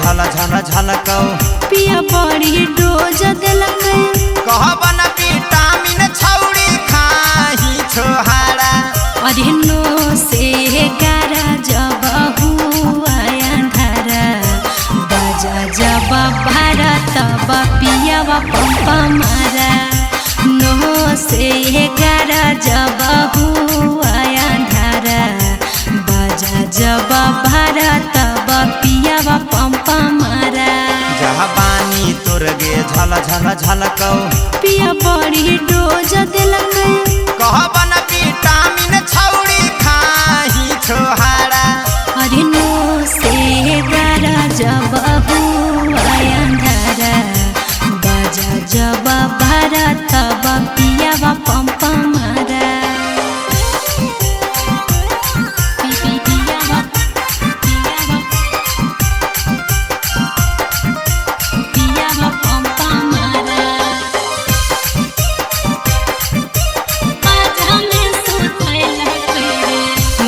झल झल झलकौ पिया बड़ी डोज देलक कहबन विटामिन छौड़ी खाही छोहारा अरे नो से गारा जब हुआ अंधारा बाजा जब भारत तब पियावा पंपा मारा नो से गारा जब हुआ अंधारा बाजा जब भारत तब पियावा पंपा मारा जहाँ बानी तोर गे झल झल झलकौ पिया बड़ी डोज देलक कहबन विटामिन छौड़ी खाही छोहारा अरे नो से गारा जब हुआ अंधारा बाजा जब भारत तब पियावा पंपा मारा पियावा पंपा मारा बाजा में सुतैला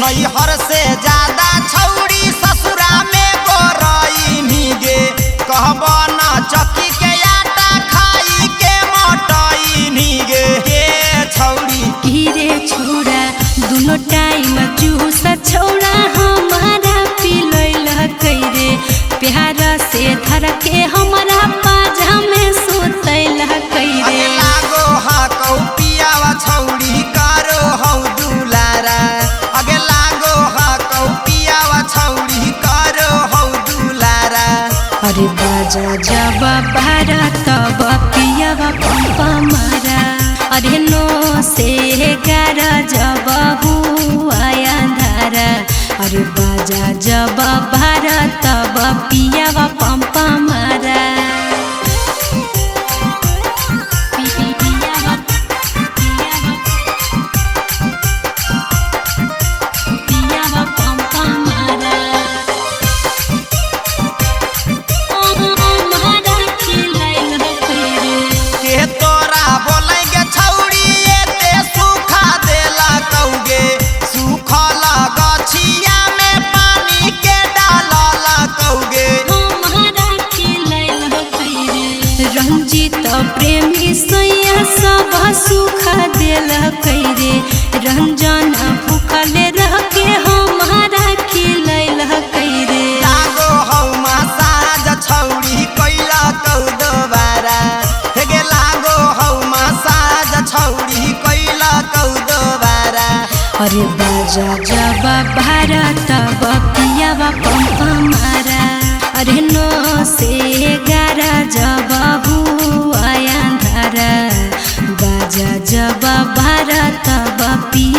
नैहर से ज्यादा छौड़ी ससुरा में गोरैनी गे कहबन चक्की के आटा खाई के मोटैनी गे छौड़ी गिरे छोड़ा दुनो टाइम जूस छोड़ा हमारा पिलैल कैरे प्यार से धर के हमारा पाजा में सुतैल अगे कैरे लागो हा कौ पियावा छौड़ी करो हौ दुलारा अगे लागो हा कौ पियावा छौड़ी करो हौ दुलारा अरे बाजा जब भारत तब पियावा पंपा मारा अरे नो से गारा जब हुआ अंधारा अरे बाजा जब भारत तब पियावा पंपा मारा पियावा पंपा मारा हमारा खिलैल कैरे के तोरा बोलेंगे छौड़ी एते सूखा देला कौगे सूखल गछिया में पानी के डालला कौगे हमारा खिलैल कैरे रंजीत प्रेमी सैया सब सुख देल कैरे रंजन भूखल रह के हमारा खिलैल कैरे लागो हौ मसाज छौड़ी कैला कौ दोबारा हेगे लागो हौ मसाज छौड़ी कैला कौ दोबारा अरे बाजा जब भारत तब पियावा पंपा मारा अरे नो से गारा जब हुआ अंधारा बाजा जब भारत तब पिया